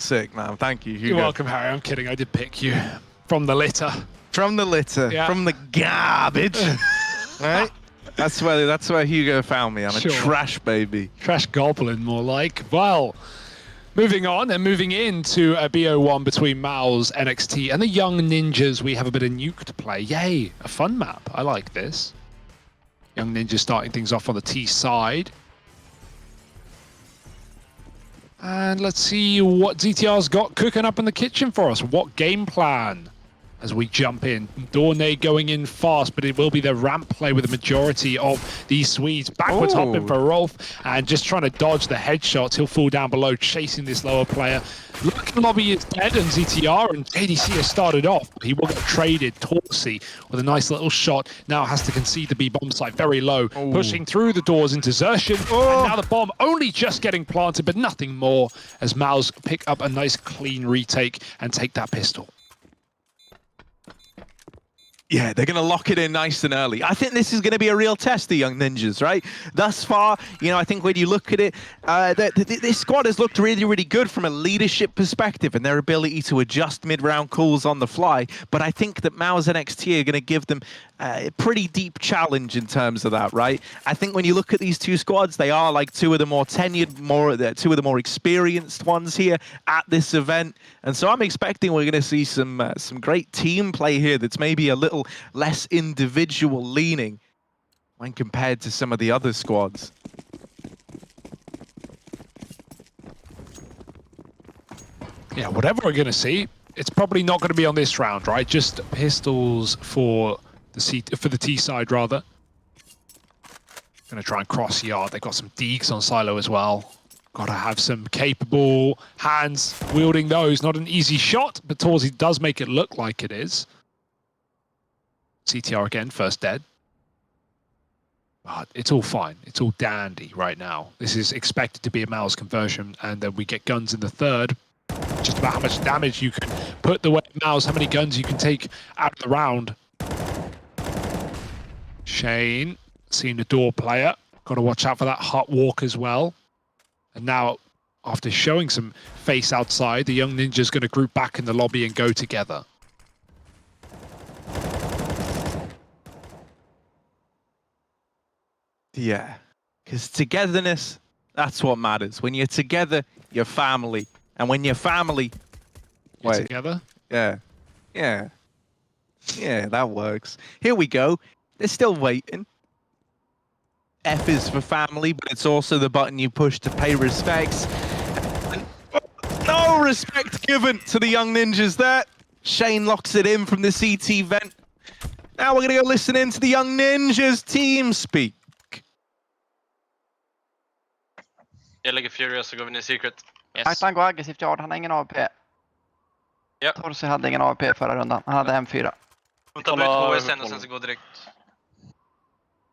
Sick, man. Thank you, Hugo. You're welcome, Harry. I'm kidding. I did pick you from the litter. From the litter, yeah. from the garbage, right? That's where Hugo found me. I'm a trash baby. Trash goblin, more like. Well, moving on and moving into a BO1 between Mouz, NXT, and the Young Ninjas. We have a bit of Nuke to play. Yay, a fun map. I like this. Young Ninjas starting things off on the T side. And let's see what ZTR's got cooking up in the kitchen for us. What game plan as we jump in. Dornay going in fast, but it will be the ramp play with the majority of these Swedes. Backwards hopping for Rolf and just trying to dodge the headshots. He'll fall down below, chasing this lower player. Lucky Lobby is dead, and ZTR and ADC has started off. He will get traded. Torsey with a nice little shot. Now has to concede the B bomb site very low. Pushing through the doors into Zertian. And now the bomb only just getting planted, but nothing more as Mouz pick up a nice clean retake and take that pistol. Yeah, they're going to lock it in nice and early. I think this is going to be a real test, the Young Ninjas, right? Thus far, you know, I think when you look at it, this squad has looked really, really good from a leadership perspective and their ability to adjust mid-round calls on the fly. But I think that Mouz NXT are going to give them a pretty deep challenge in terms of that, right? I think when you look at these two squads, they are like two of the more tenured, two of the more experienced ones here at this event. And so I'm expecting we're going to see some great team play here that's maybe a little less individual leaning when compared to some of the other squads. Yeah, whatever we're going to see, it's probably not going to be on this round, right? Just pistols for the T side, rather. Going to try and cross yard. They've got some deeks on silo as well. Got to have some capable hands wielding those. Not an easy shot, but Torsey does make it look like it is. CTR again, first dead. But it's all fine. It's all dandy right now. This is expected to be a Mouz conversion, and then we get guns in the third. Just about how much damage you can put the way Mouz, how many guns you can take out of the round. Shane, seeing the door player. Got to watch out for that hot walk as well. And now, after showing some face outside, the Young Ninja's going to group back in the lobby and go together. Yeah, because togetherness, that's what matters. When you're together, you're family. And when you're family... You're together? Yeah. Yeah. Yeah, that works. Here we go. They're still waiting. F is for family, but it's also the button you push to pay respects. And no respect given to the Young Ninjas there. Shane locks it in from the CT vent. Now we're going to go listen in to the Young Ninjas team speak. Jag lägger Furious så går vi ner Secret. Yes. Han går aggressivt, ja. Han har ingen AWP. Ja. Torsey hade ingen AWP förra rundan. Han hade M4. Ta ut HSN och sen så gå direkt.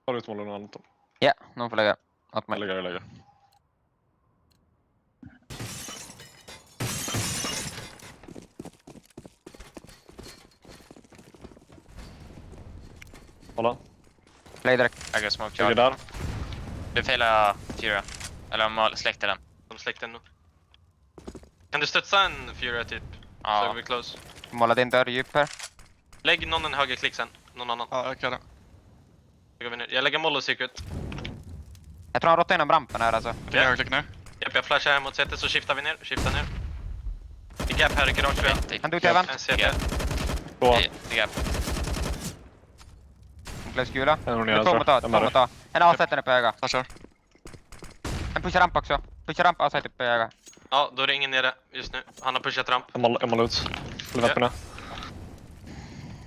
Har du ut målen och Anton? Ja, någon får lägga. Jag lägger. Hålla. Play direkt. Jag går smoke. Ligger där. Du failar Furia. Eller om släckte den. De släckte den nu. Kan du stötsa en Furia typ? Ja. Så är vi close. Måla din dörr djup här. Lägg någon en högerklick sen. Någon annan. Ja, jag kan det. Så går vi ner. Jag lägger Mollo Secret. Jag tror han råttar inom rampen här alltså. Ja. Jag ner. Japp, jag flashar här mot sättet så skiftar vi ner. Skiftar ner. I gap här i garage tror jag. Han dog till event. En CT. I gap. Plus gula. En Det är två mot A. En A-sätter på öga. Jag kör. En pushar ramp också. Pushar ramp A-sätter på öga. Ja, då är det ingen nere just nu. Han har pushat ramp. Jag målar ut. Eller vänta med.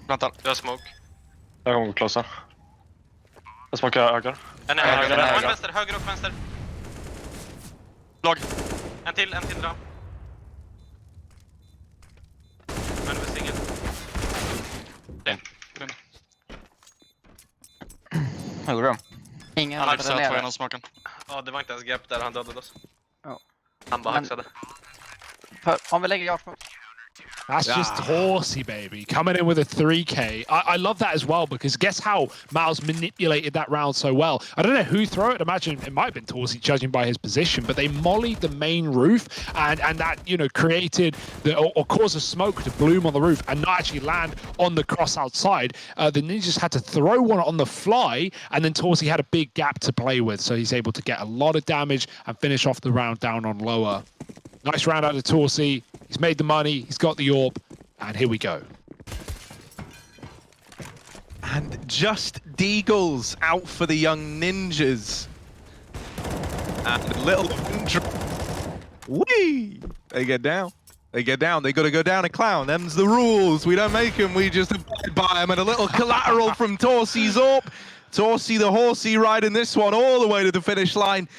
Vänta. Jag har smoke. Jag kommer closa. Jag smakar höger. En är höger. En vänster, höger och vänster. Lag. En till dra. Men det är singel. Hur går det? Ingen Han hade har ner. på smaken. Ja, det var inte ens gap där han dödade oss. Ja. Han bara hacksade. Om vi lägger yard That's just horsey, baby. Coming in with a 3K. I love that as well, because guess how Mouz manipulated that round so well. I don't know who threw it. Imagine it might have been Torsey, judging by his position, but they mollied the main roof, and that, you know, created or caused a smoke to bloom on the roof and not actually land on the cross outside. The Ninjas had to throw one on the fly, and then Torsey had a big gap to play with, so he's able to get a lot of damage and finish off the round down on lower. Nice round out of Torsey. He's made the money, he's got the orb, and here we go. And just Deagles out for the young ninjas. And a little whee! They get down. They get down. They got to go down and clown. Them's the rules. We don't make them. We just abide by them. And a little collateral from Torsey's orb. Torsey the horsey riding this one all the way to the finish line.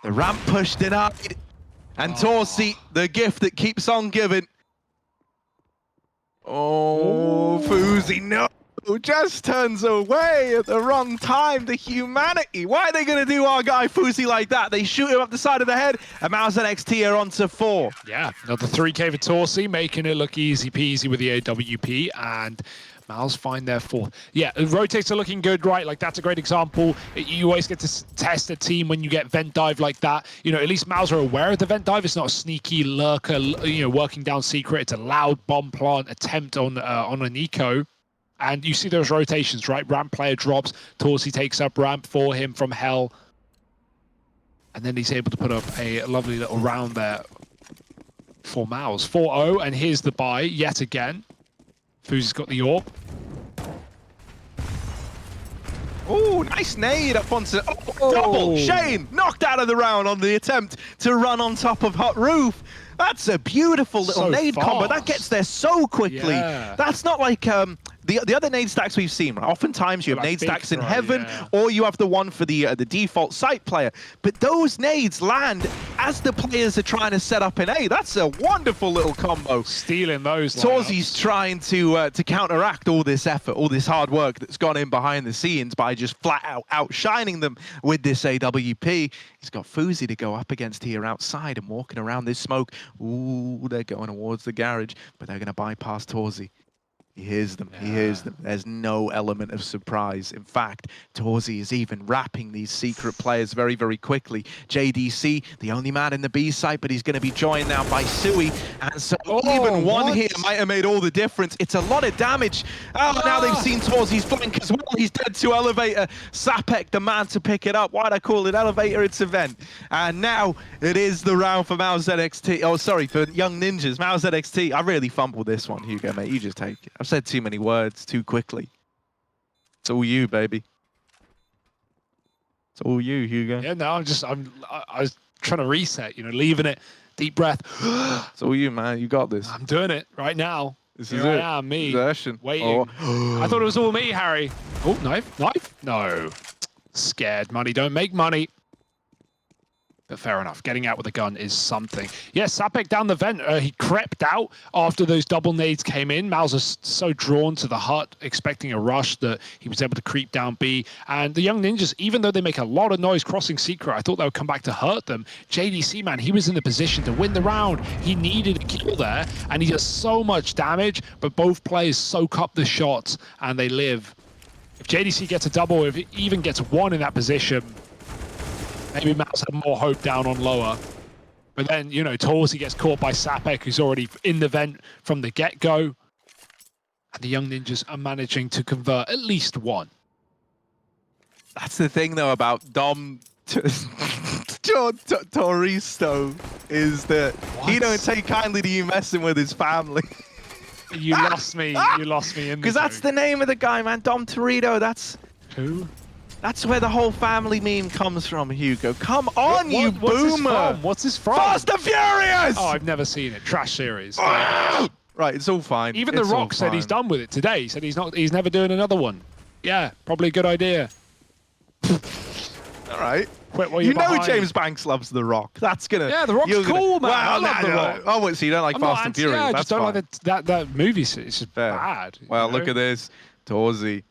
The ramp push denied. And Torsey, the gift that keeps on giving. Oh, Foozy, no. Just turns away at the wrong time. The humanity. Why are they going to do our guy Foozy like that? They shoot him up the side of the head, and Mouz NXT are on to 4. Yeah, another 3K for Torsey, making it look easy peasy with the AWP, and Mouz find their 4th. Yeah, rotates are looking good, right? Like, that's a great example. You always get to test a team when you get vent dive like that. You know, at least Mouz are aware of the vent dive. It's not a sneaky lurker, you know, working down secret. It's a loud bomb plant attempt on an eco. And you see those rotations, right? Ramp player drops, Torsey takes up ramp for him from hell. And then he's able to put up a lovely little round there for Mouz. 4-0, and here's the buy yet again. Foozy's got the orb. Oh, nice nade up onto... Oh, double! Shane knocked out of the round on the attempt to run on top of Hot Roof. That's a beautiful little nade combo. That gets there so quickly. Yeah. That's not like the other nade stacks we've seen. Right? Oftentimes you have nade stacks in heaven, or you have the one for the default site player. But those nades land as the players are trying to set up an A. That's a wonderful little combo. Stealing those. Torsey's trying to counteract all this effort, all this hard work that's gone in behind the scenes by just flat out outshining them with this AWP. He's got Foozy to go up against here outside and walking around this smoke. Ooh, they're going towards the garage, but they're going to bypass Torsey. He hears them. He hears them. There's no element of surprise. In fact, Torsey is even wrapping these secret players very, very quickly. JDC, the only man in the B site, but he's going to be joined now by Sui. And so even one here might have made all the difference. It's a lot of damage. Oh, now they've seen Torsey's flank as well. He's dead to Elevator. Sapek, the man to pick it up. Why'd I call it Elevator? It's Event. And now it is the round for Mouz NXT. Oh, sorry, for Young Ninjas. Mouz NXT. I really fumbled this one, Hugo, mate. You just take it. I've said too many words too quickly. It's all you, baby. It's all you, Hugo. Yeah, no, I was trying to reset, you know, leaving it, deep breath. It's all you, man. You got this. I'm doing it right now. This is it. I am, me. Exertion. Waiting. Oh. I thought it was all me, Harry. Oh, knife? Knife? No. Scared. Money don't make money. But fair enough. Getting out with a gun is something. Yeah, Sapek down the vent. He crept out after those double nades came in. Mouz is so drawn to the hut, expecting a rush, that he was able to creep down B. And the Young Ninjas, even though they make a lot of noise crossing secret, I thought they would come back to hurt them. JDC, man, he was in the position to win the round. He needed a kill there, and he does so much damage, but both players soak up the shots, and they live. If JDC gets a double, if he even gets one in that position, maybe Mouz had more hope down on lower. But then, you know, Torsey gets caught by Sapek, who's already in the vent from the get-go. And the Young Ninjas are managing to convert at least one. That's the thing, though, about Dom Toristo, is that he don't take kindly to you messing with his family. You lost me. You lost me in because that's the name of the guy, man. Dom Torito. That's who? That's where the whole family meme comes from, Hugo. Come on, you boomer! What's this from? Fast and Furious! Oh, I've never seen it. Trash series. Right, it's all fine. Even The Rock said he's done with it today. He said he's never doing another one. Yeah, probably a good idea. All right. Quit while you you're behind. know James Banks loves The Rock. That's gonna... Yeah, The Rock's cool, man. I love The Rock. Oh, wait, so you don't like Fast and Furious? Yeah, I That's just don't fine. like that movie. It's just Fair. bad. Well, look at this. Torsey.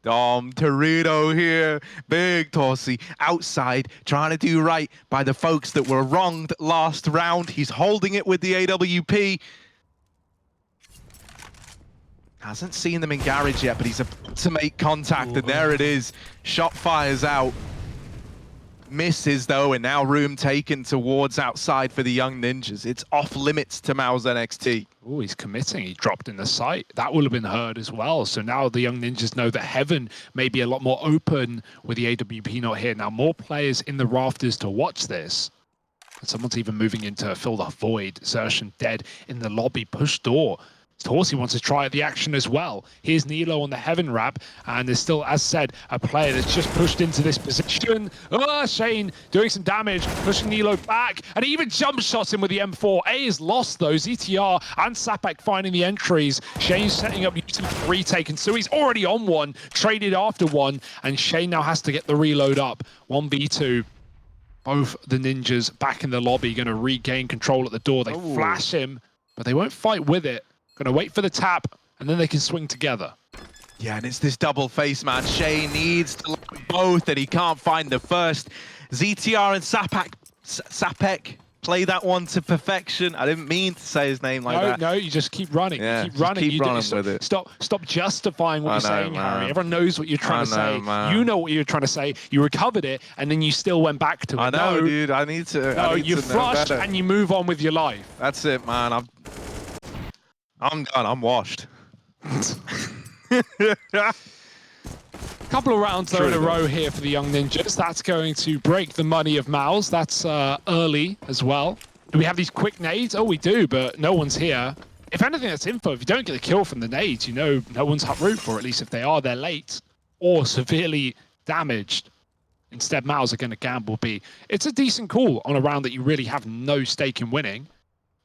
Dom Torito here. Big Torsey outside, trying to do right by the folks that were wronged last round. He's holding it with the AWP. Hasn't seen them in garage yet, but he's about to make contact, and there it is. Shot fires out. Misses though, and now room taken towards outside for the Young Ninjas. It's off limits to Mouz NXT. Oh, he's committing. He dropped in the sight. That will have been heard as well. So now the Young Ninjas know that Heaven may be a lot more open with the AWP not here. Now more players in the rafters to watch this. And someone's even moving in to fill the void. Zertian dead in the lobby. Push door. Torsey wants to try the action as well. Here's Nilo on the Heaven wrap, and there's still, as said, a player that's just pushed into this position. Shane doing some damage, pushing Nilo back, and he even jump shots him with the M4. A is lost though. ZTR and Sapek finding the entries. Shane's setting up using the retake, and Sui's already on one, traded after one, and Shane now has to get the reload up. 1v2. Both the Ninjas back in the lobby, going to regain control at the door. They flash him, but they won't fight with it. Gonna wait for the tap, and then they can swing together. Yeah, and it's this double face, man. Shay needs to look both, and he can't find the first. ZTR and Sapek play that one to perfection. I didn't mean to say his name like that. No, you just keep running. Yeah, you keep running. Keep running with it. Stop justifying what you're saying, man. Harry. Everyone knows what you're trying to say. Man. You know what you're trying to say. You recovered it, and then you still went back to it. I know, dude. I need to. No, you flushed, and you move on with your life. That's it, man. I'm done. I'm washed. Couple of rounds though in a row here for the Young Ninjas. That's going to break the money of Mouz. That's early as well. Do we have these quick nades? Oh, we do, but no one's here. If anything, that's info. If you don't get the kill from the nades, you know no one's hot route for. At least if they are, they're late or severely damaged. Instead, Mouz are going to gamble B. It's a decent call on a round that you really have no stake in winning.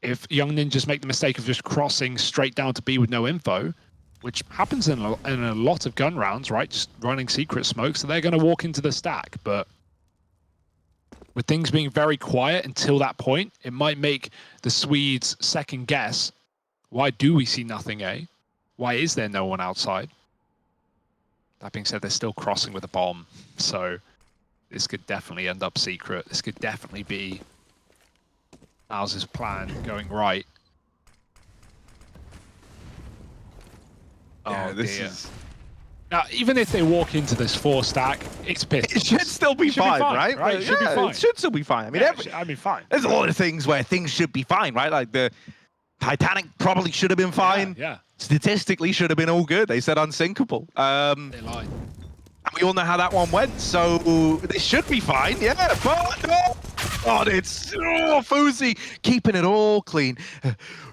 If Young Ninjas make the mistake of just crossing straight down to B with no info, which happens in a lot of gun rounds, right? Just running secret smoke, so they're going to walk into the stack. But with things being very quiet until that point, it might make the Swedes second guess. Why do we see nothing, A? Why is there no one outside? That being said, they're still crossing with a bomb, so this could definitely end up secret. This could definitely be Mouz's plan going right. Yeah, oh, this dear. is. Now, even if they walk into this 4 stack, it's pissed. It should still be fine, right? It should be fine. It should still be fine. I mean, fine. There's a lot of things where things should be fine, right? Like the Titanic probably should have been fine. Yeah. Statistically, should have been all good. They said unsinkable. They lied. And we all know how that one went, so this should be fine, yeah. But no, God, it's Foozy keeping it all clean.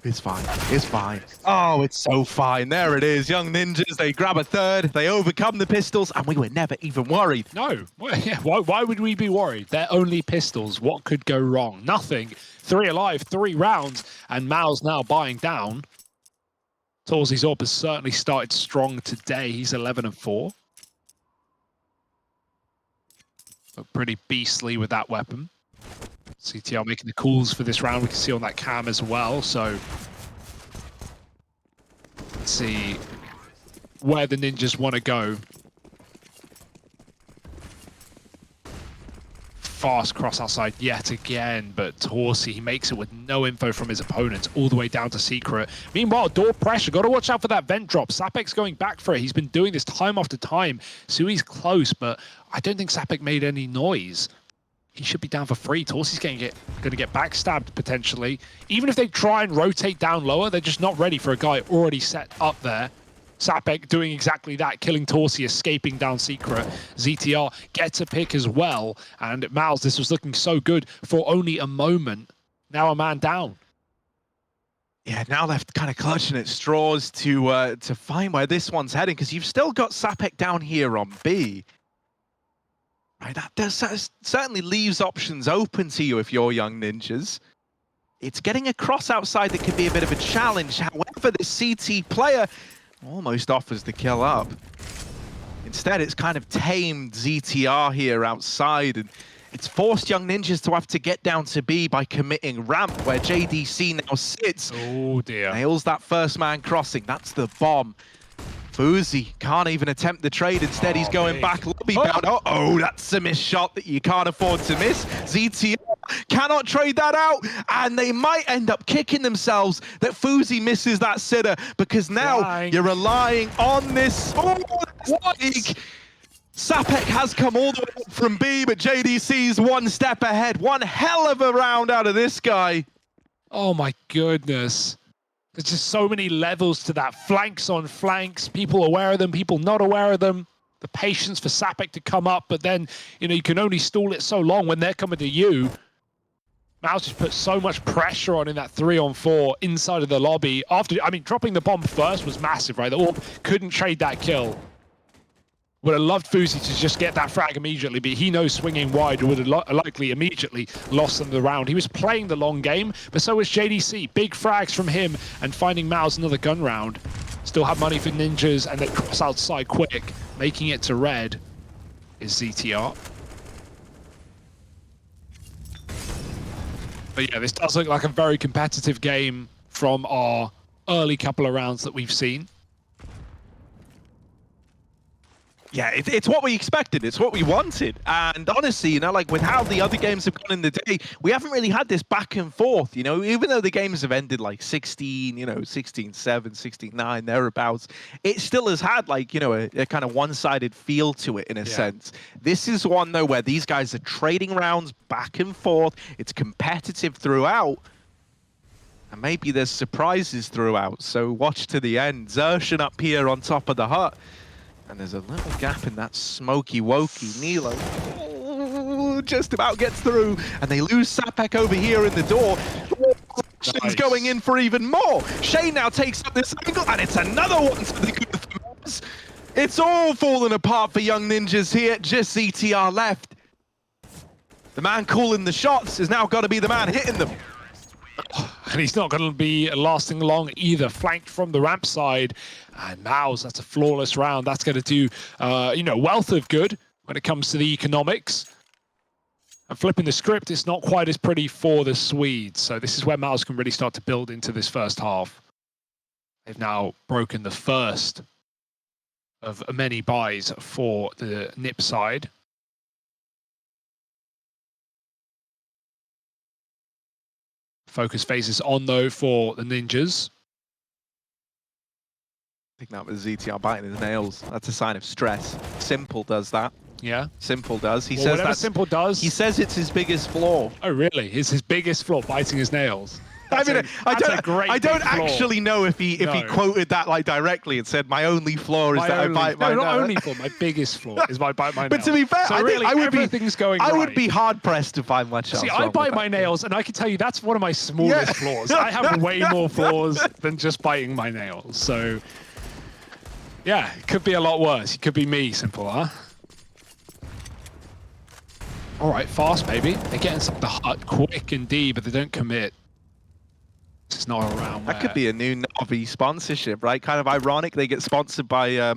It's fine. It's fine. Oh, it's so fine. There it is. Young Ninjas. They grab a third. They overcome the pistols, and we were never even worried. No. Why would we be worried? They're only pistols. What could go wrong? Nothing. 3 alive, 3 rounds, and Mouz now buying down. Torsey's AWP has certainly started strong today. He's 11-4. Look pretty beastly with that weapon. CTR making the calls for this round. We can see on that cam as well. So let's see where the Ninjas want to go. Fast cross outside yet again, but Torsey, he makes it with no info from his opponents, all the way down to secret. Meanwhile, door pressure, got to watch out for that vent drop. Sapek's going back for it. He's been doing this time after time. Sui's close, but I don't think Sapek made any noise. He should be down for free. Torsey's going to get backstabbed potentially. Even if they try and rotate down lower, they're just not ready for a guy already set up there. Sapek doing exactly that, killing Torsey, escaping down secret. ZTR gets a pick as well. And Mouz, this was looking so good for only a moment. Now a man down. Yeah, now left kind of clutching at straws to find where this one's heading, because you've still got Sapek down here on B. Right, that certainly leaves options open to you if you're Young Ninjas. It's getting a cross outside that could be a bit of a challenge. However, the CT player almost offers the kill up. Instead, it's kind of tamed ZTR here outside, and it's forced Young Ninjas to have to get down to B by committing ramp, where JDC now sits. Oh dear. Nails that first man crossing. That's the bomb. Foozy can't even attempt the trade. Instead, he's going back lobby bound. Oh, that's a missed shot that you can't afford to miss. ZTR Cannot trade that out, and they might end up kicking themselves that Fuzi misses that sitter, because now Flying. you're relying on this. Oh, league. Sapek has come all the way up from B, but JDC's one step ahead. One hell of a round out of this guy. Oh my goodness. There's just so many levels to that. Flanks on flanks, people aware of them, people not aware of them. The patience for Sapek to come up, but then, you can only stall it so long when they're coming to you. Mouz just put so much pressure on in that 3-on-4 inside of the lobby. Dropping the bomb first was massive, right? The Orb couldn't trade that kill. Would have loved Fuzi to just get that frag immediately, but he knows swinging wide would have likely immediately lost them the round. He was playing the long game, but so was JDC. Big frags from him, and finding Mouz another gun round. Still have money for ninjas, and they cross outside quick. Making it to red is ZTR. But yeah, this does look like a very competitive game from our early couple of rounds that we've seen. Yeah, it's what we expected. It's what we wanted. And honestly, like with how the other games have gone in the day, we haven't really had this back and forth, even though the games have ended like 16, 16-7, 16-9, thereabouts. It still has had like, a kind of one-sided feel to it in a sense. This is one though where these guys are trading rounds back and forth. It's competitive throughout. And maybe there's surprises throughout. So watch to the end. Zershan up here on top of the hut. And there's a little gap in that smoky wokey. Nilo just about gets through, and they lose Sapek over here in the door. Nice. Going in for even more. Shane now takes up this angle, and it's another one to the good for Mouz. It's all falling apart for Young Ninjas here. Just ZTR left. The man calling the shots has now got to be the man hitting them. And he's not going to be lasting long either. Flanked from the ramp side. And Mouz, that's a flawless round. That's going to do, wealth of good when it comes to the economics. And flipping the script, it's not quite as pretty for the Swedes. So this is where Mouz can really start to build into this first half. They've now broken the first of many buys for the NIP side. Focus phases on, though, for the ninjas. I think that was ZTR biting his nails. That's a sign of stress. Simple does that. Yeah. Simple does. He well, says whatever that's, Simple does. He says it's his biggest flaw. Oh, really? It's his biggest flaw, biting his nails. I don't flaw. actually know if he quoted that like directly and said my only flaw is that I bite my nails. Not only flaw, my biggest flaw is I bite my nails. But to be fair, so I really, think I would be hard pressed to find much else. See, I bite my nails, and I can tell you that's one of my smallest flaws. I have way more flaws than just biting my nails. So, yeah, it could be a lot worse. It could be me, Simple, huh? All right, fast, baby. They're getting some of the hut quick and deep, but they don't commit. It's not around. That could be a new Navi sponsorship, right? Kind of ironic. They get sponsored by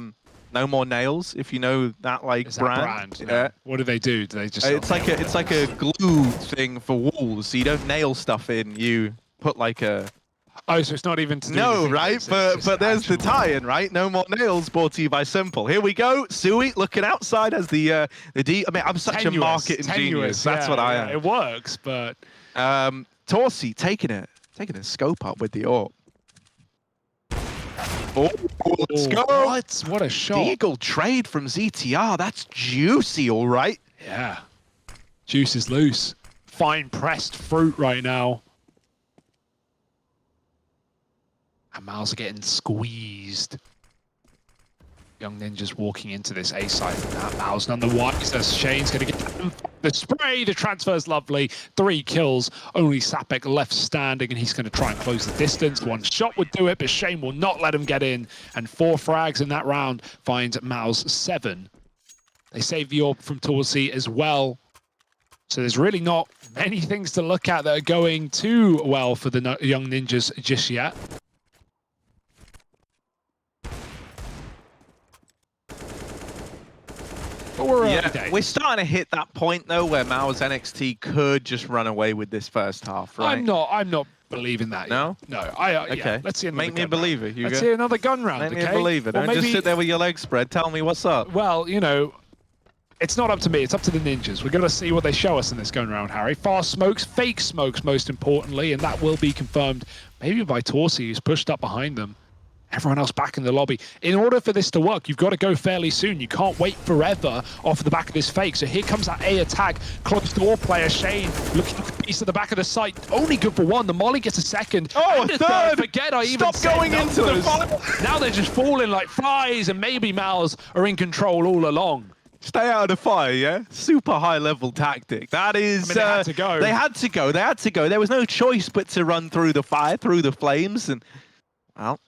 No More Nails, if you know that brand. Yeah. What do they do? Do they just? It's like a glue thing for walls. So you don't nail stuff in. You put like a. Oh, so it's not even to do No, with right? But there's the tie-in, right? No More Nails, brought to you by Simple. Here we go. Sui looking outside as the D. I mean, I'm such a marketing genius. That's what I am. It works, but. Torsi taking a scope up with the AWP. Oh, let's go. What a shot. Deagle trade from ZTR. That's juicy, all right. Yeah. Juice is loose. Fine pressed fruit right now. And Mouz are getting squeezed. Young Ninjas walking into this A side from that. Mouz none the wiser. Shane's going to get the spray. The transfer's lovely. 3 kills. Only Sapek left standing, and he's going to try and close the distance. One shot would do it, but Shane will not let him get in. And 4 frags in that round finds Mouz 7. They save the AWP from Torsi as well. So there's really not many things to look at that are going too well for the Young Ninjas just yet. We're starting to hit that point though where Mouz NXT could just run away with this first half, right? I'm not believing that. No? No. Okay. Yeah, let's see another Make me a believer, Hugo. Let's see another gun round, Make me a believer. Don't just sit there with your legs spread. Tell me what's up. Well, It's not up to me, it's up to the ninjas. We're going to see what they show us in this going round, Harry. Fast smokes, fake smokes, most importantly, and that will be confirmed maybe by Torsi, who's pushed up behind them. Everyone else back in the lobby. In order for this to work, you've got to go fairly soon. You can't wait forever off the back of this fake. So here comes that A attack. Close door player Shane looking for the piece at the back of the site. Only good for one. The Molly gets a second. Oh, and a third! Forget I even Stop going into the final. Now they're just falling like flies, and maybe Mouz are in control all along. Stay out of the fire, yeah? Super high-level tactic. That is... I mean, they had to go. They had to go. They had to go. There was no choice but to run through the fire, through the flames, and... Well...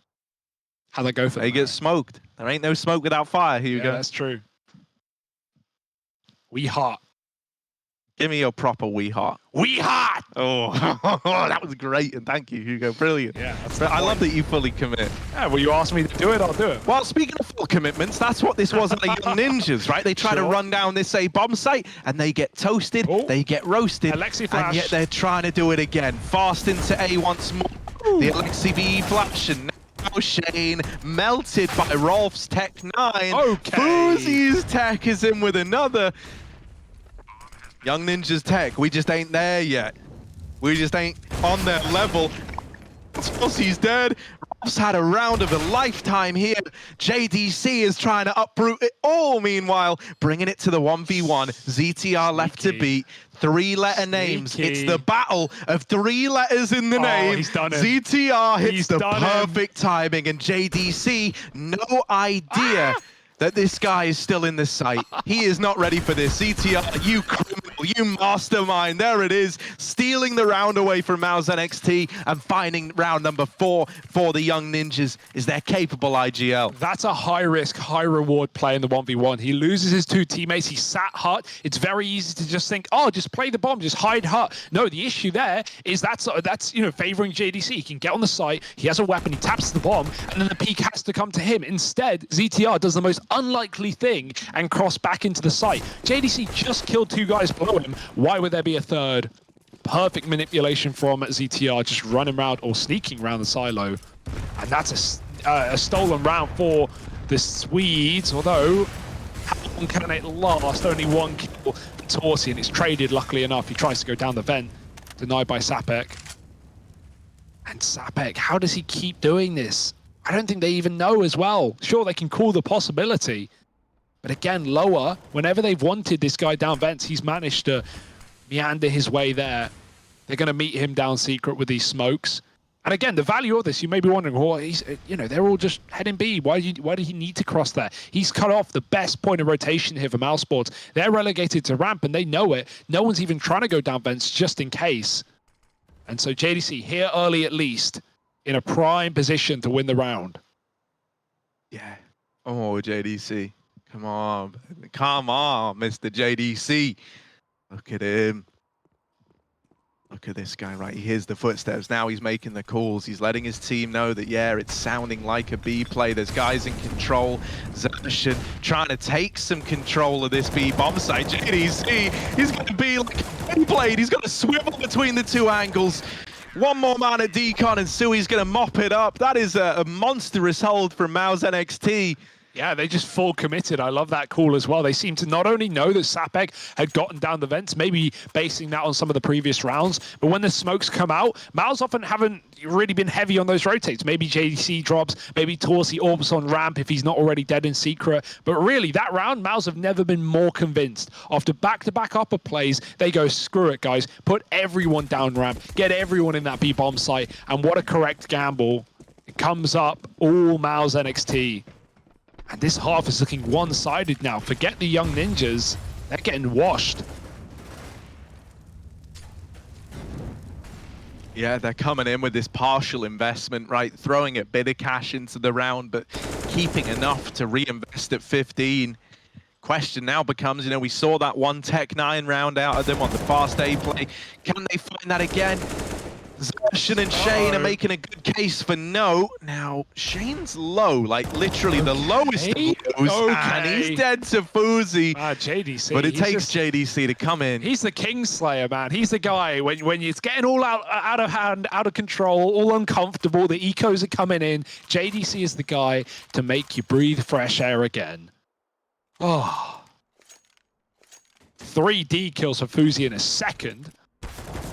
How'd that go for them? They get smoked. There ain't no smoke without fire, Hugo. Yeah, that's true. We hot. Give me your proper we hot. We hot! Oh, that was great, and thank you, Hugo. Brilliant. Yeah, that's But I love that you fully commit. Yeah, well, you asked me to do it, I'll do it. Well, speaking of full commitments, that's what this was at the Young Ninjas, right? They try to run down this A bomb site, and they get toasted, they get roasted, Alexi flash. and yet they're trying to do it again. Fast into A once more. The Alexi VE flash, and now Shane melted by Rolf's Tech 9. Okay. Fuzi's Tech is in with another. Young Ninjas Tech, we just ain't there yet. We just ain't on their level. Fuzi's dead. Rolf's had a round of a lifetime here. JDC is trying to uproot it all, meanwhile, bringing it to the 1v1. ZTR left to beat. 3-letter names. It's the battle of 3 letters in the name. He's done it. ZTR hits He's the done him. perfect timing, and JDC, no idea that this guy is still in the site. He is not ready for this. ZTR, you criminal, you mastermind. There it is, stealing the round away from Mouz NXT and finding round number 4 for the Young Ninjas. Is their capable IGL? That's a high-risk, high-reward play in the 1v1. He loses his 2 teammates. He sat hut. It's very easy to just think, oh, just play the bomb, just hide hut. No, the issue there is that's favoring JDC. He can get on the site. He has a weapon. He taps the bomb, and then the peak has to come to him. Instead, ZTR does the most unlikely thing and cross back into the site. JDC just killed 2 guys below him. Why would there be a third? Perfect manipulation from ZTR, just running around or sneaking around the silo. And that's a stolen round for the Swedes, although how long can it last? Only 1 kill for Torsi, and it's traded, luckily enough. He tries to go down the vent, denied by Sapek. And Sapek, how does he keep doing this? I don't think they even know as well. Sure, they can call the possibility, but again, lower. Whenever they've wanted this guy down vents, he's managed to meander his way there. They're going to meet him down secret with these smokes. And again, the value of this, you may be wondering, well, they're all just heading B. Why did he need to cross there? He's cut off the best point of rotation here for Mouse Sports. They're relegated to ramp, and they know it. No one's even trying to go down vents just in case. And so JDC here early at least, in a prime position to win the round. Yeah. Oh, JDC. Come on. Come on, Mr. JDC. Look at him. Look at this guy, right? He hears the footsteps. Now he's making the calls. He's letting his team know that, yeah, it's sounding like a B play. There's guys in control. Zershin trying to take some control of this B bomb site. JDC, he's going to be like a B blade. He's got to swivel between the 2 angles. One more man at Decon, and Sui's going to mop it up. That is a monstrous hold from Mouz NXT. Yeah, they just full committed. I love that call as well. They seem to not only know that Sapek had gotten down the vents, maybe basing that on some of the previous rounds, but when the smokes come out, Mouz often haven't really been heavy on those rotates. Maybe JDC drops, maybe Torsi orbs on ramp if he's not already dead in secret. But really, that round, Mouz have never been more convinced. After back-to-back upper plays, they go, screw it, guys. Put everyone down ramp. Get everyone in that B-bomb site. And what a correct gamble. It comes up all Mouz NXT. And this half is looking one-sided now. Forget the Young Ninjas. They're getting washed. Yeah, they're coming in with this partial investment, right? Throwing a bit of cash into the round, but keeping enough to reinvest at 15. Question now becomes, we saw that 1 Tech 9 round out of them on the fast A play. Can they find that again? Zershin and Shane are making a good case for no. Now, Shane's low, like literally the lowest of lows, and he's dead to Fuzi. JDC. But it takes JDC to come in. He's the Kingslayer, man. He's the guy when it's getting all out of hand, out of control, all uncomfortable, the ecos are coming in. JDC is the guy to make you breathe fresh air again. Oh. 3D kills for Fuzi in a second.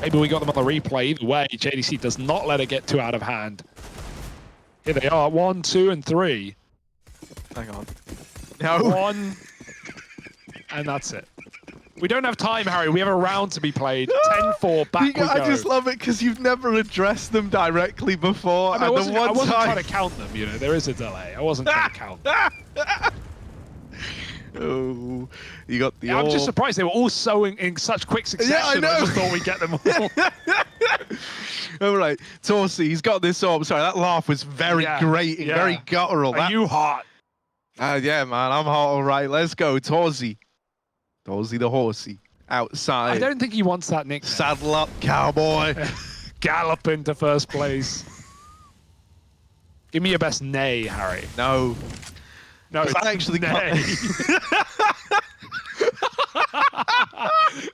Maybe we got them on the replay. Either way, JDC does not let it get too out of hand. Here they are, 1, 2, and 3. Hang on. No. 1, and that's it. We don't have time, Harry. We have a round to be played. 10-4, back we go. I just love it because you've never addressed them directly before. I mean, I wasn't trying to count them, you know. There is a delay. I wasn't trying to count them. Oh, you got the. Yeah, I'm just surprised they were all so in such quick succession. Yeah, I know. I just thought we'd get them all. All right, Torsi, he's got this orb. Sorry, that laugh was very grating, very guttural. Are you hot? Yeah, man, I'm hot. All right, let's go, Torsi. Torsi the horsey outside. I don't think he wants that nickname. Saddle up, cowboy. Gallop into first place. Give me your best nay, Harry. No. No, it's actually nay.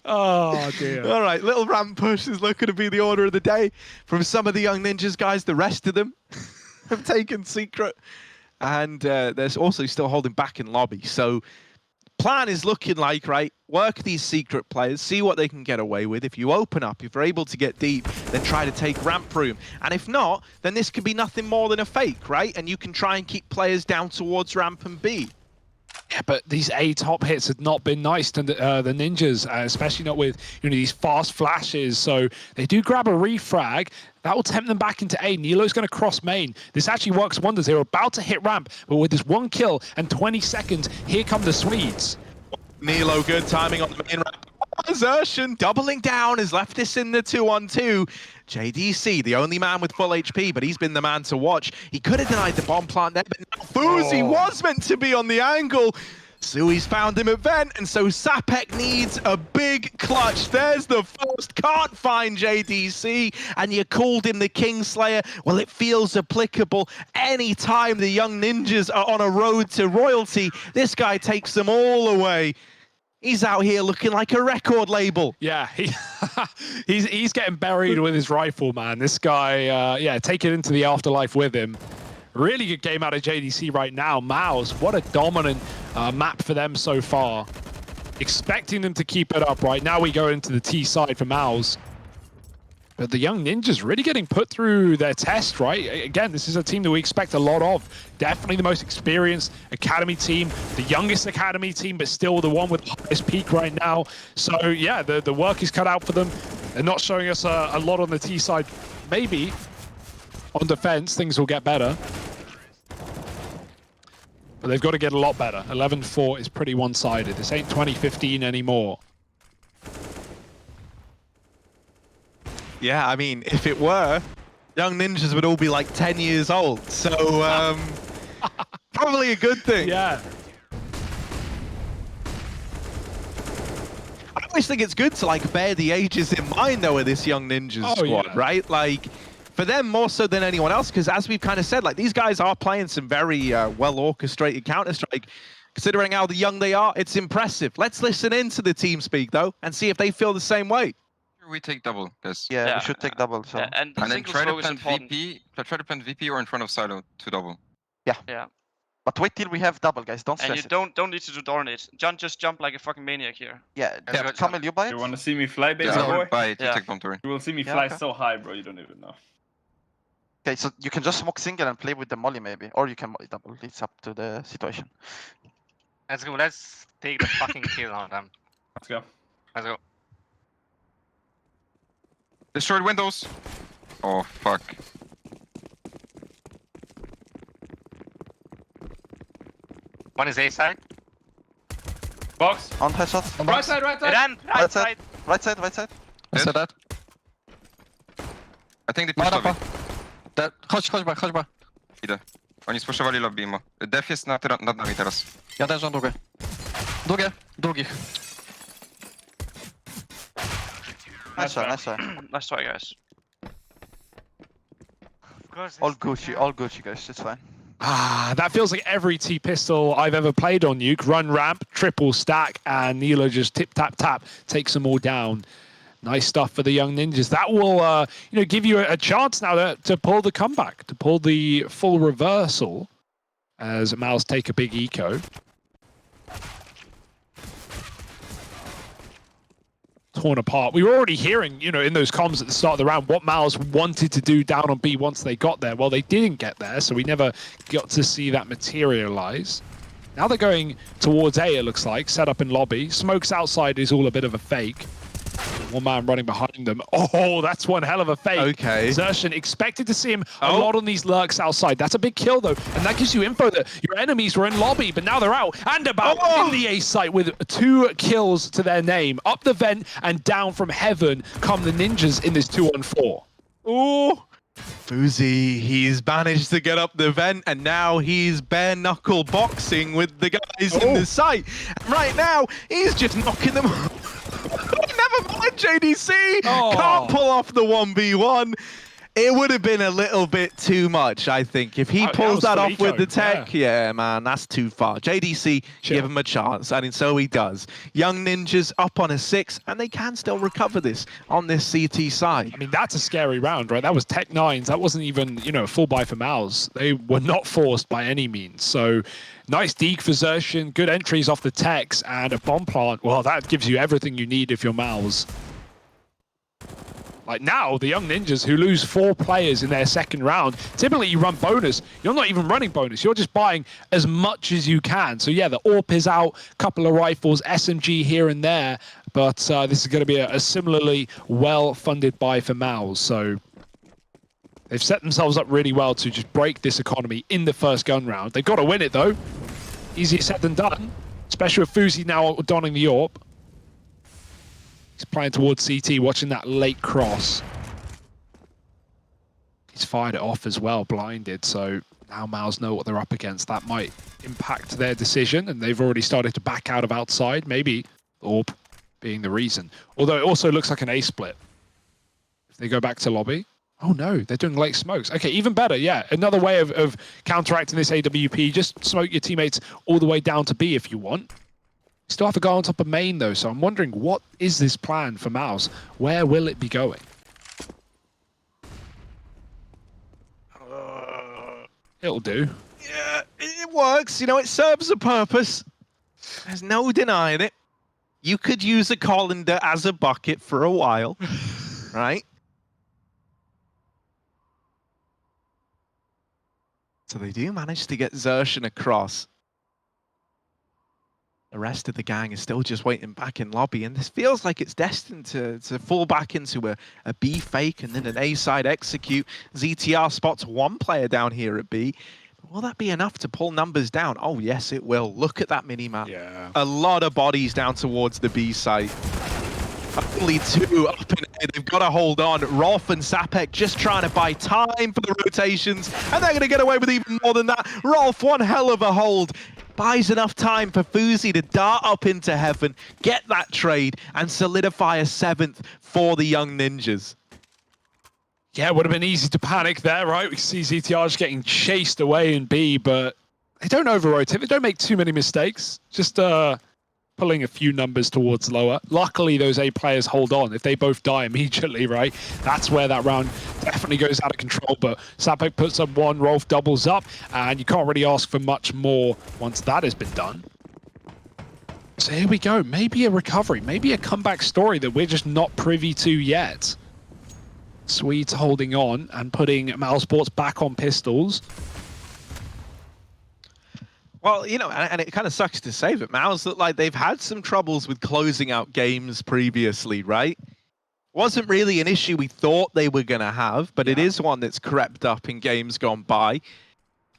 Oh, dear. All right, little ramp push is looking to be the order of the day from some of the young ninjas, guys. The rest of them have taken secret. And they're also still holding back in lobby. So plan is looking like, right, work these secret players, see what they can get away with. If you open up, if you're able to get deep, then try to take ramp room. And if not, then this could be nothing more than a fake, right? And you can try and keep players down towards ramp and B. Yeah, but these A top hits have not been nice to the ninjas, especially not with these fast flashes. So they do grab a refrag. That will tempt them back into A. Nilo's going to cross main. This actually works wonders. They were about to hit ramp, but with this 1 kill and 20 seconds, here come the Swedes. Nilo, good timing on the main ramp. Zertian doubling down has left this in the 2-on-2. JDC, the only man with full HP, but he's been the man to watch. He could have denied the bomb plant there, but now Fuzi was meant to be on the angle. Sui's found him at vent, and so Sapek needs a big clutch. There's the first. Can't find JDC, and you called him the Kingslayer. Well, it feels applicable anytime the young ninjas are on a road to royalty. This guy takes them all away. He's out here looking like a record label. Yeah, he's getting buried with his rifle, man. This guy, yeah, take it into the afterlife with him. Really good game out of JDC right now. Mouz, what a dominant map for them so far. Expecting them to keep it up. Right now we go into the T side for Mouz. But the young ninjas really getting put through their test, right? Again, this is a team that we expect a lot of. Definitely the most experienced academy team, the youngest academy team, but still the one with the highest peak right now. So yeah, the work is cut out for them. They're not showing us a lot on the T side. Maybe on defense, things will get better. But they've got to get a lot better. 11-4 is pretty one-sided. This ain't 2015 anymore. Yeah, I mean, if it were, young ninjas would all be like 10 years old. So, probably a good thing. Yeah. I always think it's good to like bear the ages in mind though with this young ninjas squad, right? Like, for them more so than anyone else, because as we've kind of said, like these guys are playing some very well-orchestrated Counter-Strike. Considering how young they are, it's impressive. Let's listen into the team speak though and see if they feel the same way. We take double, yes. Yeah, we should take double. So. Yeah, and then try to plant plant VP. Try to plant VP or in front of silo to double. Yeah. But wait till we have double, guys. Don't stress And you don't need to do Dornate. Just jump like a fucking maniac here. Yeah, Kamil, you buy it? You want to see me fly, baby Yeah, I boy? would buy it to Yeah. take bomb turret. You will see me Yeah, fly okay. so high, bro, you don't even know. Okay, so you can just smoke single and play with the molly maybe. Or you can molly double. It's up to the situation. Let's go. Let's take the fucking kill on them. Let's go. Let's go. Destroyed windows. Oh, fuck. One is A side. Box. On headshot. Right side, right side. Run! Right side! Right side, right side. I said that. I think they pushed lobby. Chodź ba. Idę. Oni spuszczowali lobby imo. Def jest nad nami teraz. Ja też mam długie. Długich. Nice try, nice try. Nice try, guys. All Gucci, guys. It's fine. Ah, that feels like every T-pistol I've ever played on Nuke. Run ramp, triple stack, and Nilo just tap, takes them all down. Nice stuff for the young ninjas. That will, give you a chance now to pull the comeback, to pull the full reversal as Mouz take a big eco. torn apart. We were already hearing, you know, in those comms at the start of the round, what Mouz wanted to do down on B once they got there. Well, they didn't get there, so we never got to see that materialize. Now they're going towards A, it looks like, set up in lobby. Smokes outside is all a bit of a fake. One man running behind them. Oh, that's one hell of a fake. Okay. Xerxan expected to see him a lot on these lurks outside. That's a big kill, though. And that gives you info that your enemies were in lobby, but now they're out and about in the A site with 2 kills to their name. Up the vent and down from heaven come the ninjas in this 2-on-4. Oh, Fousey, he's managed to get up the vent, and now he's bare knuckle boxing with the guys in the site. And right now, he's just knocking them. Never mind, JDC can't pull off the 1v1. It would have been a little bit too much, I think. If he pulls that off with the tech, yeah, man, that's too far. JDC, give him a chance, and so he does. Young Ninjas up on a 6, and they can still recover this on this CT side. I mean, that's a scary round, right? That was Tech 9s. That wasn't even, you know, a full buy for Mouz. They were not forced by any means. So nice deke for Xerxan, good entries off the techs, and a bomb plant. Well, that gives you everything you need if you're Mouz. Like now, the Young Ninjas who lose 4 players in their second round, typically you run bonus. You're not even running bonus. You're just buying as much as you can. So yeah, the AWP is out, couple of rifles, SMG here and there. But this is going to be a similarly well-funded buy for Mouz. So they've set themselves up really well to just break this economy in the first gun round. They've got to win it, though. Easier said than done, especially with Fousey now donning the AWP. He's playing towards CT, watching that late cross. He's fired it off as well, blinded. So now Mouz know what they're up against. That might impact their decision, and they've already started to back out of outside, maybe AWP being the reason. Although it also looks like an A split. If they go back to lobby. Oh no, they're doing late smokes. Okay, even better, yeah. Another way of counteracting this AWP, just smoke your teammates all the way down to B if you want. Still have a guy on top of main, though, so I'm wondering, what is this plan for Mouz? Where will it be going? It'll do. Yeah, it works. You know, it serves a purpose. There's no denying it. You could use a colander as a bucket for a while, right? So they do manage to get Xerxan across. The rest of the gang is still just waiting back in lobby, and this feels like it's destined to fall back into a B fake and then an A side execute. ZTR spots 1 player down here at B. But will that be enough to pull numbers down? Oh yes, it will. Look at that mini-map. Yeah. A lot of bodies down towards the B site. Only 2 up in A. They've got to hold on. Rolf and Sapek just trying to buy time for the rotations, and they're going to get away with even more than that. Rolf, one hell of a hold. Buys enough time for Fousey to dart up into heaven, get that trade, and solidify a 7th for the Young Ninjas. Yeah, it would have been easy to panic there, right? We see ZTR just getting chased away in B, but they don't over-rotate. They don't make too many mistakes. Just pulling a few numbers towards lower. Luckily, those A players hold on. If they both die immediately, right, that's where that round definitely goes out of control. But Sapek puts up 1, Rolf doubles up, and you can't really ask for much more once that has been done. So here we go. Maybe a recovery, maybe a comeback story that we're just not privy to yet. Swedes holding on and putting Mousesports back on pistols. Well, you know, and it kind of sucks to say, but Mouz look like they've had some troubles with closing out games previously, right? Wasn't really an issue we thought they were going to have, but it is one that's crept up in games gone by.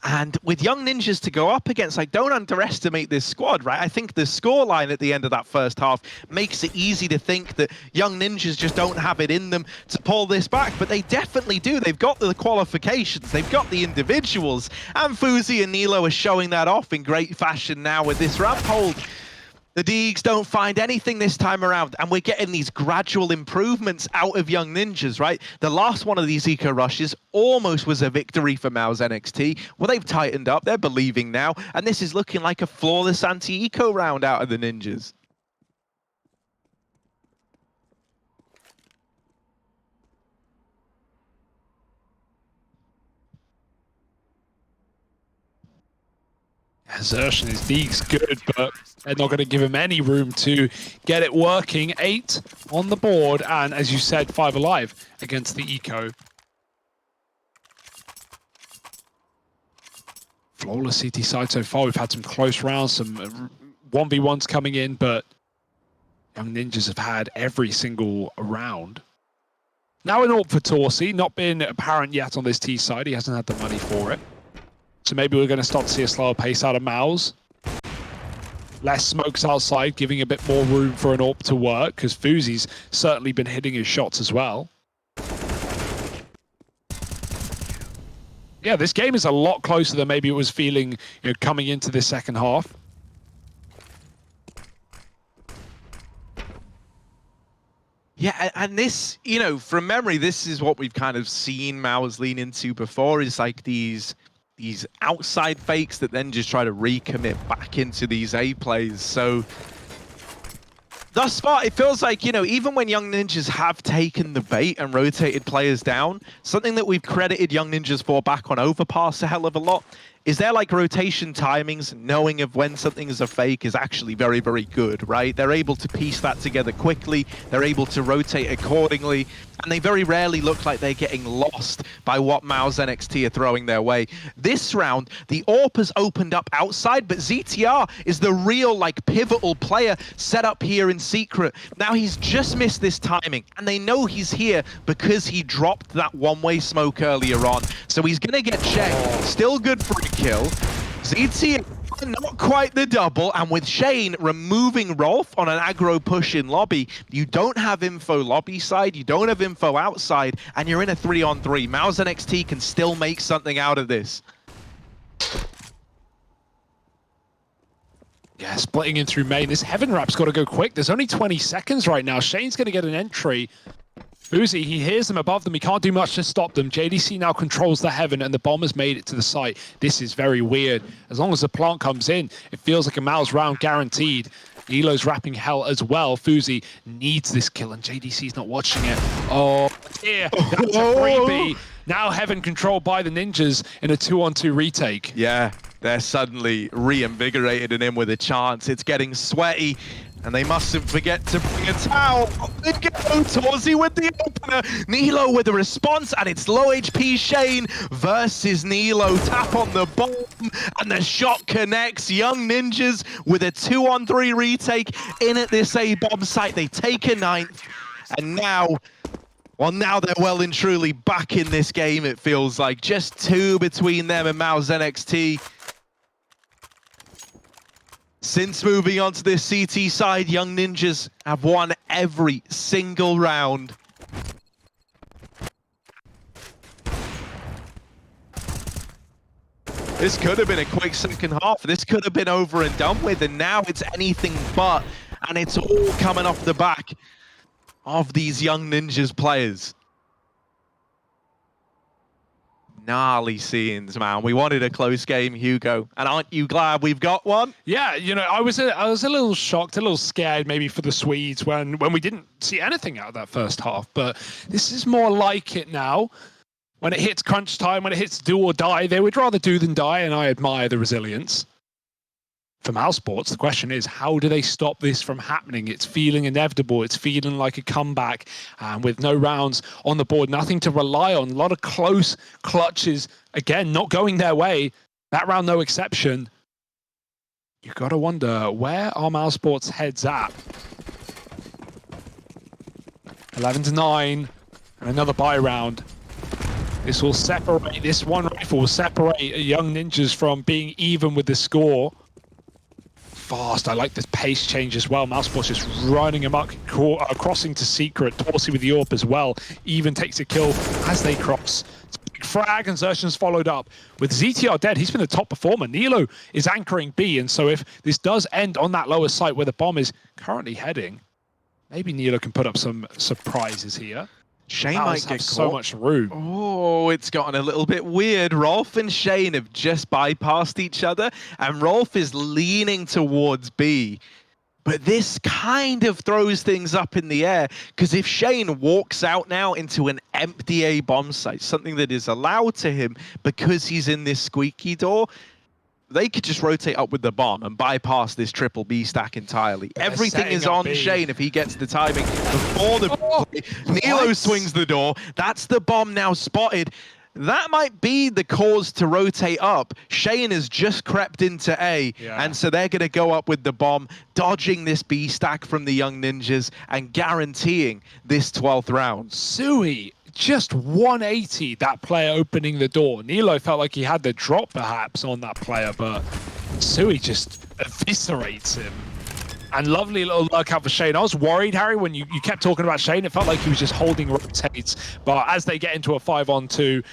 And with Young Ninjas to go up against, like, don't underestimate this squad, right? I think the scoreline at the end of that first half makes it easy to think that Young Ninjas just don't have it in them to pull this back, but they definitely do. They've got the qualifications, they've got the individuals, and Fousey and Nilo are showing that off in great fashion now with this ramp hold. The Deegs don't find anything this time around, and we're getting these gradual improvements out of Young Ninjas, right? The last one of these eco rushes almost was a victory for Mouz NXT. Well, they've tightened up, they're believing now, and this is looking like a flawless anti-eco round out of the Ninjas. Exertion is Deeks good, but they're not going to give him any room to get it working. 8 on the board, and as you said, 5 alive against the Eco. Flawless CT side so far. We've had some close rounds, some 1v1s coming in, but Young Ninjas have had every single round. Now an AWP for Torsi, not been apparent yet on this T side. He hasn't had the money for it. So maybe we're going to start to see a slower pace out of Mouz. Less smokes outside, giving a bit more room for an AWP to work, because Fuzi's certainly been hitting his shots as well. Yeah, this game is a lot closer than maybe it was feeling, coming into this second half. Yeah, and this, from memory, this is what we've kind of seen Mouz lean into before, is like these outside fakes that then just try to recommit back into these A plays. So thus far, it feels like, even when Young Ninjas have taken the bait and rotated players down, something that we've credited Young Ninjas for back on Overpass a hell of a lot is their rotation timings, knowing of when something is a fake is actually very, very good, right? They're able to piece that together quickly, they're able to rotate accordingly, and they very rarely look like they're getting lost by what Mouz NXT are throwing their way. This round, the AWP has opened up outside, but ZTR is the real, pivotal player set up here in secret. Now he's just missed this timing, and they know he's here because he dropped that one-way smoke earlier on. So he's gonna get checked. Still good for a kill. ZTR not quite the double, and with Shane removing Rolf on an aggro push in lobby, you don't have info lobby side, you don't have info outside, and you're in a 3-on-3. Mouz NXT can still make something out of this. Yeah, splitting in through main. This Heaven Wrap's got to go quick. There's only 20 seconds right now. Shane's going to get an entry. Uzi, he hears them above them. He can't do much to stop them. JDC now controls the Heaven, and the bomb has made it to the site. This is very weird. As long as the plant comes in, it feels like a Mouz round guaranteed. Elo's wrapping hell as well. Fuzi needs this kill, and JDC's not watching it. Oh, dear. That's a freebie. Now Heaven controlled by the Ninjas in a 2-on-2 retake. Yeah, they're suddenly reinvigorated and in with a chance. It's getting sweaty, and they mustn't forget to bring a towel. They go Torsi with the opener. Nilo with a response, and it's low HP Shane versus Nilo. Tap on the bomb, and the shot connects. Young Ninjas with a 2-on-3 retake in at this A-bomb site. They take a 9th, and now they're well and truly back in this game, it feels like. Just 2 between them and Mouz NXT. Since moving on to this CT side, Young Ninjas have won every single round. This could have been a quick second half. This could have been over and done with, and now it's anything but. And it's all coming off the back of these Young Ninjas players. Gnarly scenes, man. We wanted a close game, Hugo, and aren't you glad we've got one? Yeah, I was a little shocked, a little scared maybe for the Swedes when we didn't see anything out of that first half, but this is more like it now. When it hits crunch time, when it hits do or die, they would rather do than die, and I admire the resilience. For Mouz Sports, the question is, how do they stop this from happening? It's feeling inevitable. It's feeling like a comeback, and with no rounds on the board, nothing to rely on. A lot of close clutches, again, not going their way. That round, no exception. You've got to wonder, where are Mouz Sports' heads at? 11-9, and another buy round. This will separate, this one rifle will separate Young Ninjas from being even with the score. Fast. I like this pace change as well. Mouz Sports just running amok, crossing to secret. Torsi with the AWP as well. Even takes a kill as they cross. It's a big frag, and Xerxion's followed up. With ZTR dead, he's been the top performer. Nilo is anchoring B, and so if this does end on that lower site where the bomb is currently heading, maybe Nilo can put up some surprises here. Shane Mouz might have get so caught. much room. Oh, it's gotten a little bit weird. Rolf and Shane have just bypassed each other, and Rolf is leaning towards B. But this kind of throws things up in the air, because if Shane walks out now into an empty A bomb site, something that is allowed to him because he's in this squeaky door, they could just rotate up with the bomb and bypass this triple B stack entirely. Everything setting is up on B. Shane if he gets the timing before the play. Nilo swings the door. That's the bomb now spotted. That might be the cause to rotate up. Shane has just crept into A, and so they're going to go up with the bomb, dodging this B stack from the Young Ninjas and guaranteeing this 12th round. Sui just 180 that player opening the door. Nilo felt like he had the drop perhaps on that player, but Sui just eviscerates him. And lovely little luck out for Shane. I was worried, Harry, when you kept talking about Shane. It felt like he was just holding rotates. But as they get into a 5-on-2,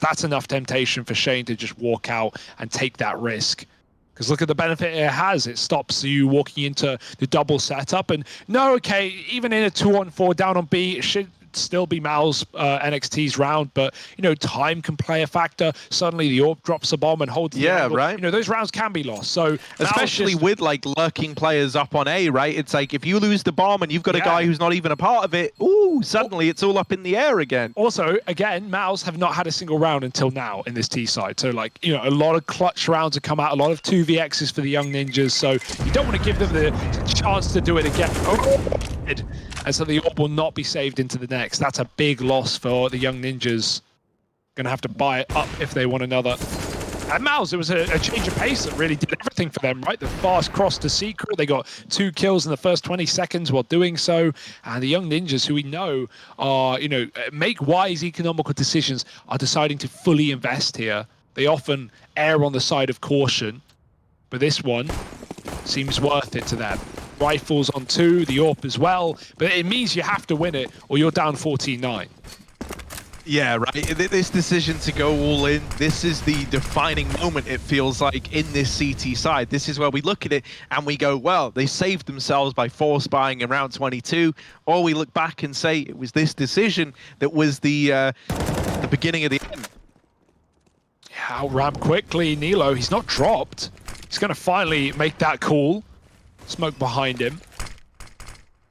that's enough temptation for Shane to just walk out and take that risk. Because look at the benefit it has. It stops you walking into the double setup. And no, okay, even in a 2-on-4 down on B, it should still be Mouz NXT's round, but you know, time can play a factor. Suddenly the AWP drops a bomb and holds the angle. Right. You know, those rounds can be lost. So especially with like lurking players up on A, right? It's like if you lose the bomb and you've got a guy who's not even a part of it, ooh, suddenly it's all up in the air again. Also, again, Mouz have not had a single round until now in this T side. So like, you know, a lot of clutch rounds have come out, a lot of 2vx's for the Young Ninjas. So you don't want to give them the chance to do it again. And so the AWP will not be saved into the next. That's a big loss for the Young Ninjas. Gonna have to buy it up if they want another. And Mouz, it was a change of pace that really did everything for them, right? The fast cross to Secret. They got 2 kills in the first 20 seconds while doing so. And the Young Ninjas, who we know are, you know, make wise economical decisions, are deciding to fully invest here. They often err on the side of caution, but this one seems worth it to them. Rifles on 2, the AWP as well, but it means you have to win it or you're down 14-9. Yeah, right. This decision to go all in, this is the defining moment, it feels like, in this CT side. This is where we look at it and we go, well, they saved themselves by force buying in round 22, or we look back and say it was this decision that was the beginning of the end. Yeah, out-ramp quickly, Nilo. He's not dropped. He's going to finally make that call. Smoke behind him.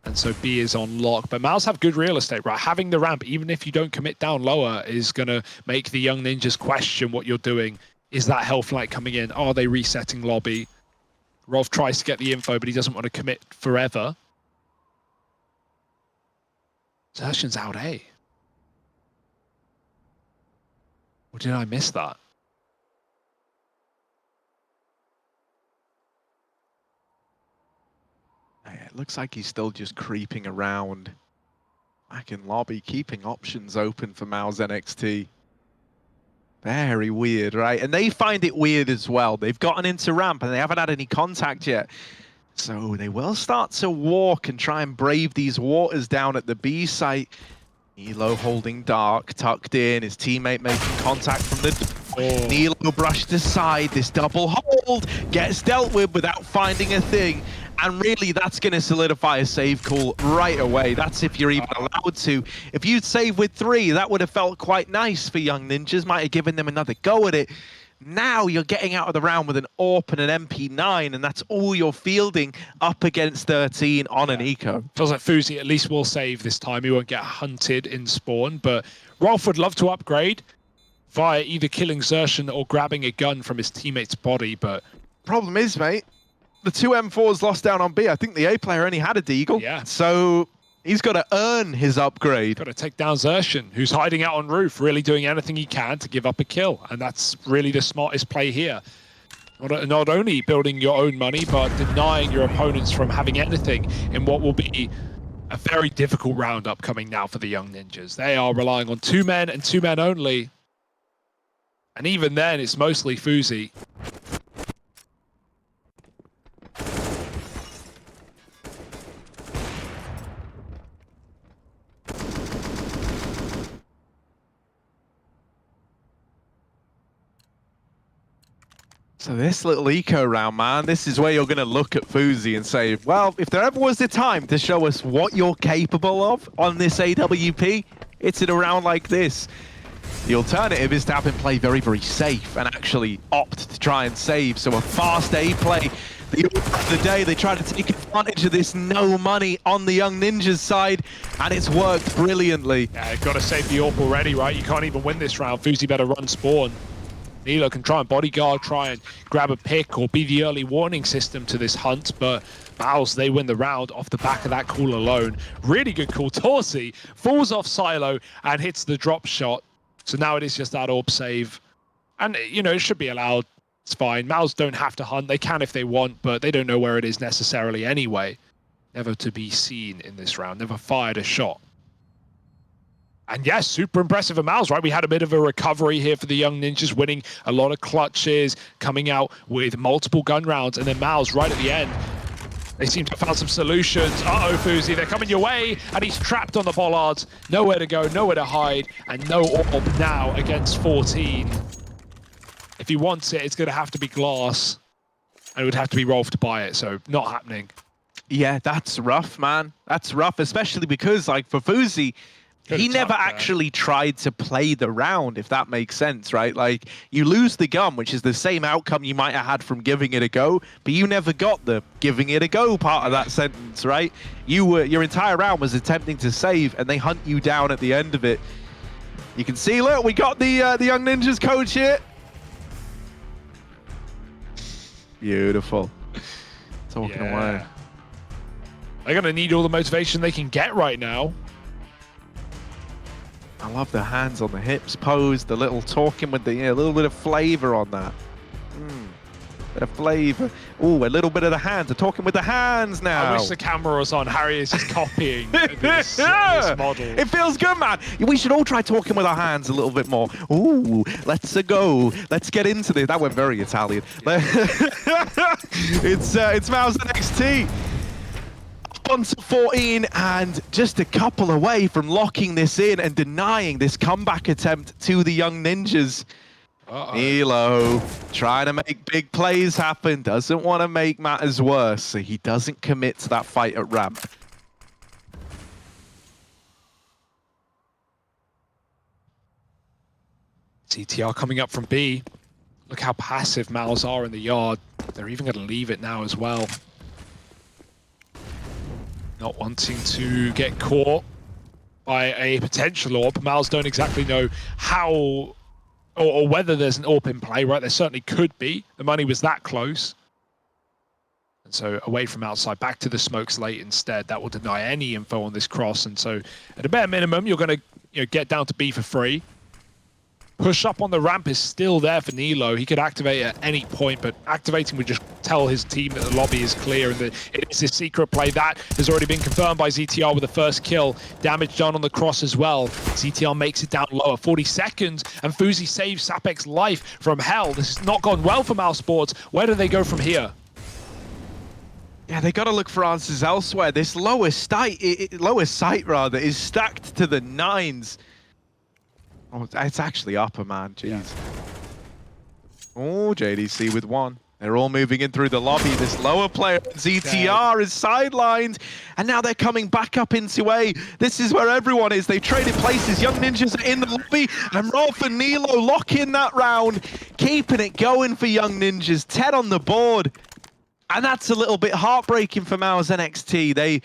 And so B is on lock. But Mouz have good real estate, right? Having the ramp, even if you don't commit down lower, is going to make the Young Ninjas question what you're doing. Is that Health Light coming in? Are they resetting lobby? Rolf tries to get the info, but he doesn't want to commit forever. Zertion's out A. Or did I miss that? It looks like he's still just creeping around back in lobby, keeping options open for Mouz NXT. Very weird, right? And they find it weird as well. They've gotten into ramp and they haven't had any contact yet. So they will start to walk and try and brave these waters down at the B site. Nilo holding dark, tucked in, his teammate making contact from the Nilo brushed aside, this double hold gets dealt with without finding a thing. And really, that's going to solidify a save call right away. That's if you're even allowed to. If you'd save with 3, that would have felt quite nice for Young Ninjas. Might have given them another go at it. Now you're getting out of the round with an AWP and an MP9, and that's all you're fielding up against 13 on an eco. Feels like Fuzi at least will save this time. He won't get hunted in spawn, but Rolf would love to upgrade via either killing Zertion or grabbing a gun from his teammate's body, but... Problem is, mate, the 2 M4s lost down on B. I think the A player only had a deagle. Yeah. So he's got to earn his upgrade. Got to take down Zertion, who's hiding out on roof, really doing anything he can to give up a kill. And that's really the smartest play here. Not only building your own money, but denying your opponents from having anything in what will be a very difficult round upcoming now for the Young Ninjas. They are relying on 2 men and 2 men only. And even then, it's mostly Fuzi. So this little eco round, man, this is where you're going to look at Fuzi and say, well, if there ever was the time to show us what you're capable of on this AWP, it's in a round like this. The alternative is to have him play very, very safe and actually opt to try and save. So a fast A play. The day they try to take advantage of this no money on the Young Ninjas side, and it's worked brilliantly. Yeah, got to save the AWP already, right? You can't even win this round. Fuzi better run spawn. Nilo can try and bodyguard, try and grab a pick or be the early warning system to this hunt, but Mouz, they win the round off the back of that call alone. Really good call. Torsi falls off Silo and hits the drop shot. So now it is just that orb save. And, you know, it should be allowed. It's fine. Mouz don't have to hunt. They can if they want, but they don't know where it is necessarily anyway. Never to be seen in this round. Never fired a shot. And yes, super impressive for Mouz, right? We had a bit of a recovery here for the Young Ninjas, winning a lot of clutches, coming out with multiple gun rounds, and then Mouz right at the end. They seem to have found some solutions. Uh-oh, Fuzi, they're coming your way, and he's trapped on the bollards. Nowhere to go, nowhere to hide, and no orb now against 14. If he wants it, it's going to have to be glass, and it would have to be Rolf to buy it, so not happening. Yeah, that's rough, man. That's rough, especially because, like, for Fuzi, he never actually tried to play the round, if that makes sense, right? Like, you lose the gun, which is the same outcome you might have had from giving it a go, but you never got the giving it a go part of that sentence, right? Your entire round was attempting to save, and they hunt you down at the end of it. You can see, look, we got the Young Ninjas coach here. Beautiful. Talking away. They're going to need all the motivation they can get right now. I love the hands on the hips pose, the little talking with the, a little bit of flavor on that. Bit of flavor. Ooh, a little bit of the hands. They're talking with the hands now. I wish the camera was on. Harry is just copying this model. It feels good, man. We should all try talking with our hands a little bit more. Ooh, let's go. Let's get into this. That went very Italian. It's Mouz NXT. On to 14 and just a couple away from locking this in and denying this comeback attempt to the Young Ninjas. Nilo trying to make big plays happen, doesn't want to make matters worse, so he doesn't commit to that fight at ramp. CTR coming up from B. Look how passive Mouz are in the yard. They're even going to leave it now as well. Not wanting to get caught by a potential orb. Mouz don't exactly know how or whether there's an orb in play, right? There certainly could be. The money was that close. And so away from outside, back to the smokes late instead. That will deny any info on this cross. And so at a bare minimum, you're going to get down to B for free. Push up on the ramp is still there for Nilo. He could activate at any point, but activating would just tell his team that the lobby is clear and that it is a secret play. That has already been confirmed by ZTR with the first kill. Damage done on the cross as well. ZTR makes it down lower. 40 seconds, and Fuzi saves Sapek's life from hell. This has not gone well for Mouse Sports. Where do they go from here? Yeah, they got to look for answers elsewhere. This lowest site is stacked to the 9s. Oh, it's actually upper, man. Jeez. Yeah. Oh, JDC with 1. They're all moving in through the lobby. This lower player, ZTR, is sidelined. And now they're coming back up into A. This is where everyone is. They traded places. Young Ninjas are in the lobby. And Rolf and Nilo lock in that round. Keeping it going for Young Ninjas. 10 on the board. And that's a little bit heartbreaking for Mouz NXT.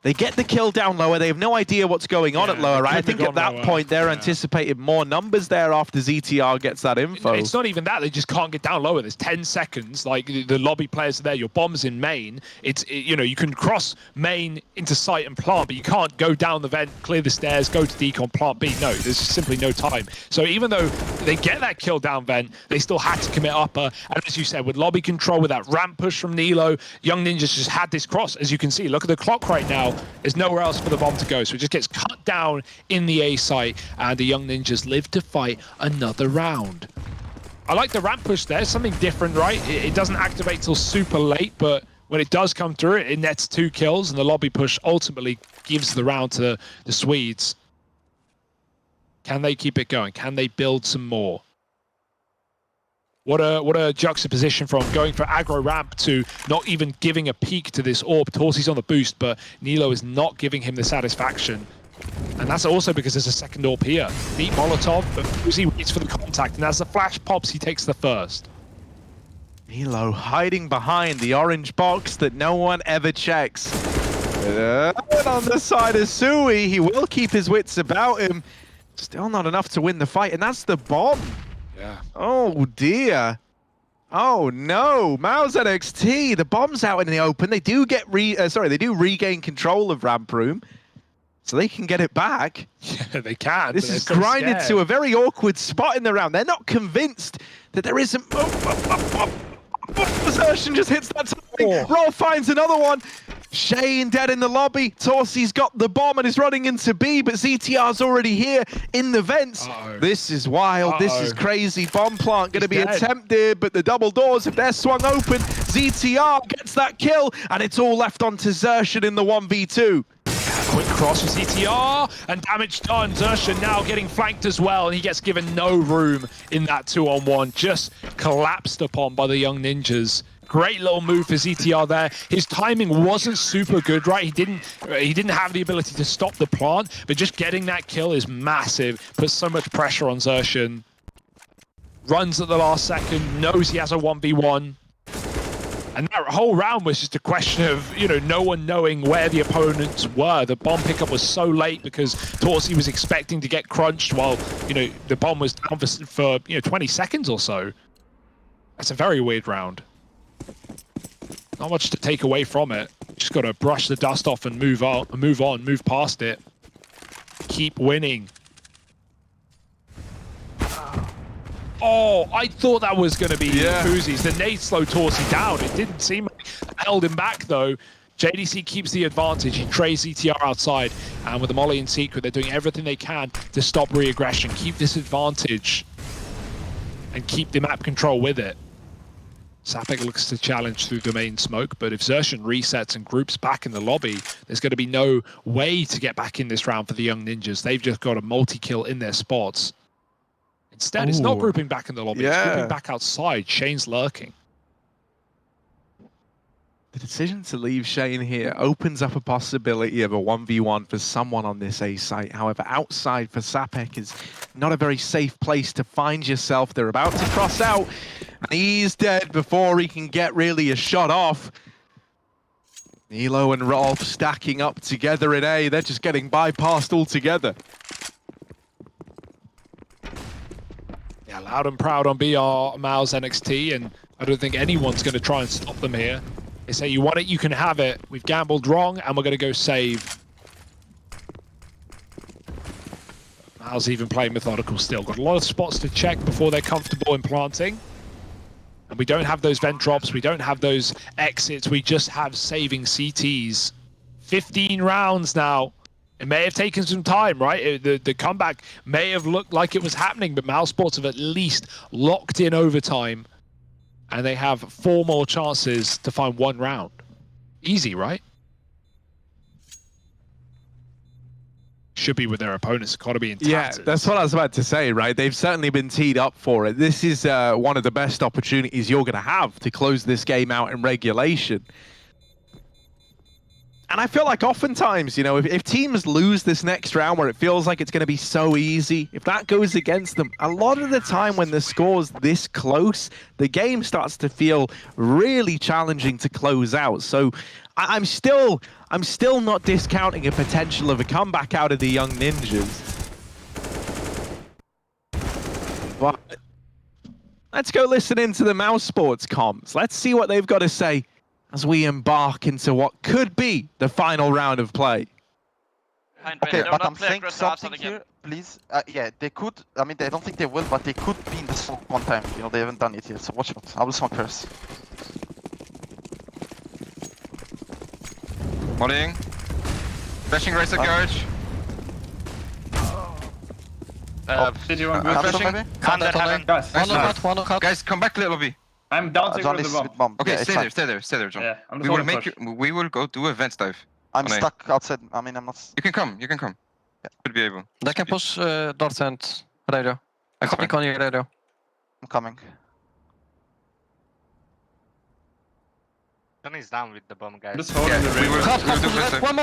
They get the kill down lower. They have no idea what's going on at lower, right? I think at that point, they're anticipating more numbers there after ZTR gets that info. It's not even that. They just can't get down lower. There's 10 seconds. Like, the lobby players are there. Your bomb's in main. You can cross main into site and plant, but you can't go down the vent, clear the stairs, go to decon, plant B. No, there's simply no time. So even though they get that kill down vent, they still had to commit upper. And as you said, with lobby control, with that ramp push from Nilo, Young Ninjas just had this cross. As you can see, look at the clock right now. There's nowhere else for the bomb to go, so it just gets cut down in the A site, and the Young Ninjas live to fight another round. I like the ramp push there, something different, right? It doesn't activate till super late, but when it does come through, it nets 2 kills, and the lobby push ultimately gives the round to the Swedes. Can they keep it going? Can they build some more? What a juxtaposition from going for aggro ramp to not even giving a peek to this orb. Torsi's on the boost, but Nilo is not giving him the satisfaction. And that's also because there's a second orb here. Deep Molotov, but Fuzi waits for the contact, and as the flash pops, he takes the first. Nilo hiding behind the orange box that no one ever checks. But on the side of Sui, he will keep his wits about him. Still not enough to win the fight, and that's the bomb. Yeah. Oh dear. Oh no, Mouz NXT, the bomb's out in the open. They do get they do regain control of ramp room, so they can get it back. Yeah, they can. This but is they're so grinded scared. to a very awkward spot in the round. They're not convinced that there isn't. Desertion just hits that timing. Roll finds another one. Shane dead in the lobby. Torsi's got the bomb and is running into B, but ZTR's already here in the vents. This is wild. This is crazy. Bomb plant going to be attempted, but the double doors, if they're swung open, ZTR gets that kill, and it's all left on to Zershan in the 1v2. Quick cross for CTR, and damage done. Zershan now getting flanked as well, and he gets given no room in that 2-on-1. Just collapsed upon by the young ninjas. Great little move for ZTR there. His timing wasn't super good, right? He didn't have the ability to stop the plant, but just getting that kill is massive. Puts so much pressure on Zershan. Runs at the last second, knows he has a 1v1. And that whole round was just a question of, you know, no one knowing where the opponents were. The bomb pickup was so late because Torsi was expecting to get crunched while, you know, the bomb was down for 20 seconds or so. That's a very weird round. Not much to take away from it. Just got to brush the dust off and move on, past it. Keep winning. Oh, I thought that was going to be Fuzi's. The nade slowed Torsi down. It didn't seem like it held him back, though. JDC keeps the advantage. He trays ETR outside. And with the Molly and Secret, they're doing everything they can to stop re-aggression, keep this advantage, and keep the map control with it. Sapek looks to challenge through the main smoke, but if Zershan resets and groups back in the lobby, there's going to be no way to get back in this round for the young ninjas. They've just got a multi-kill in their spots. Instead, it's not grouping back in the lobby, it's grouping back outside. Shane's lurking. The decision to leave Shane here opens up a possibility of a 1v1 for someone on this A site. However, outside for Sapek is not a very safe place to find yourself. They're about to cross out, and he's dead before he can get really a shot off. Nilo and Rolf stacking up together in A. They're just getting bypassed altogether. Yeah, loud and proud on BR Mouz NXT, and I don't think anyone's going to try and stop them here. They say, you want it, you can have it. We've gambled wrong, and we're going to go save. Mouz even playing methodical still. Got a lot of spots to check before they're comfortable in planting. And we don't have those vent drops. We don't have those exits. We just have saving CTs. 15 rounds now. It may have taken some time, right? The comeback may have looked like it was happening, but Mouz Sports have at least locked in overtime. And they have 4 more chances to find 1 round. Easy, right? Should be with their opponents. Got to be in tatters. Yeah, that's what I was about to say, right? They've certainly been teed up for it. This is one of the best opportunities you're going to have to close this game out in regulation. And I feel like oftentimes, you know, if teams lose this next round where it feels like it's going to be so easy, if that goes against them, a lot of the time when the score's this close, the game starts to feel really challenging to close out. So I'm still not discounting a potential of a comeback out of the young ninjas. But let's go listen into the Mouz Sports comms. Let's see what they've got to say as we embark into what could be the final round of play. Okay, but I'm saying something here, please. Yeah, they could. I mean, I don't think they will, but they could be in the smoke one time. You know, they haven't done it yet, so watch out. I will smoke first. Mollying. Flashing racer garage. City one Cancel flashing. maybe? Under heaven. Guys, One on cut, one on cut. Guys, come back, little B. I'm bouncing John with is the with bomb. bomb. Okay, Yeah, stay it's fine. there, stay there, Yeah, I'm John. just We will holding make push. you. We will go do a vents dive. I'm Okay. stuck outside. I mean, I'm not. You can come. You can come. Yeah. Should be able. They can push north and radio. I'm That's coming fine. on your radio. I'm coming. John is down with the bomb, guys. Just holding Yeah, the we ring. will. Cut, We will cut, do push vents left. dive.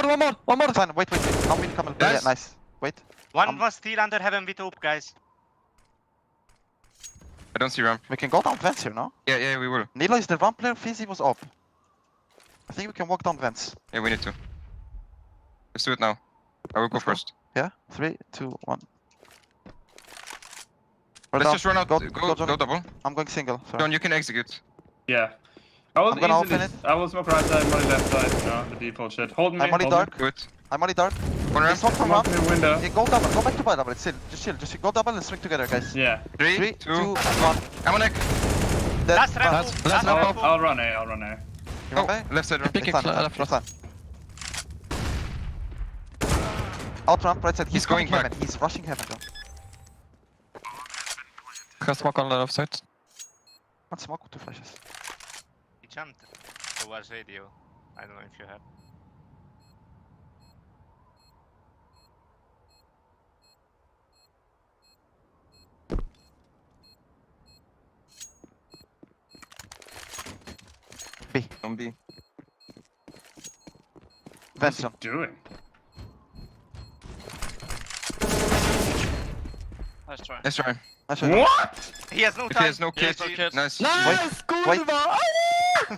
One more. Fine, wait. Now we come. Yeah, Guys. nice. Wait. One was still under heaven with up, guys. I don't see ramp. We can go down vents here, no? Yeah, we will. Nilo is the ramp player, Fizzy was up. I think we can walk down vents. Yeah, we need to. Let's do it now. I will go Let's go. first. Yeah? 3, 2, 1. Let's just run out. Go Go double. I'm going single. Sorry. John, you can execute. Yeah. I will I'm gonna easily, open it. I will smoke right side, money left side. No, the default shit. Hold me. I'm only hold me. dark. Do it. I'm only dark. One They ramp. smoke from Come up ramp. to the window. Yeah, go double. Go back to double. It's chill. Just chill. Just go double and swing together, guys. Yeah. 3, 2, 1. 1. I'm on neck. Last ramp. Last Last ramp. ramp. I'll run A. I'll run A. Oh, left side ramp. Picking left. Out ramp, right side. He's going back. heaven. He's rushing heaven, John. Cast smoke on the left side. One smoke, 2 flashes. He jumped towards radio. I don't know if you have. On B. Vent, John. Doing. Nice try. Let's try. Nice shot. What? He has no If time. he has no kit, nice. Nice! Wait.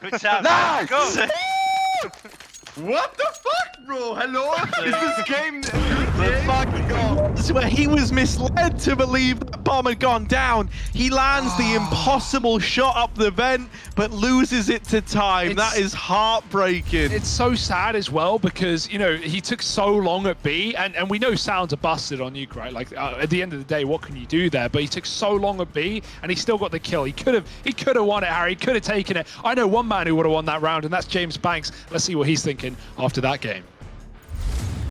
Good job. Nice! Go. What the fuck, bro? Hello? Is this game? It's where he was misled to believe that bomb had gone down. He lands the impossible shot up the vent, but loses it to time. That is heartbreaking. It's so sad as well because, you know, he took so long at B, and we know sounds are busted on Nuke, right? Like, at the end of the day, what can you do there? But he took so long at B, and he still got the kill. He could have won it, Harry. He could have taken it. I know one man who would have won that round, and that's James Banks. Let's see what he's thinking after that game.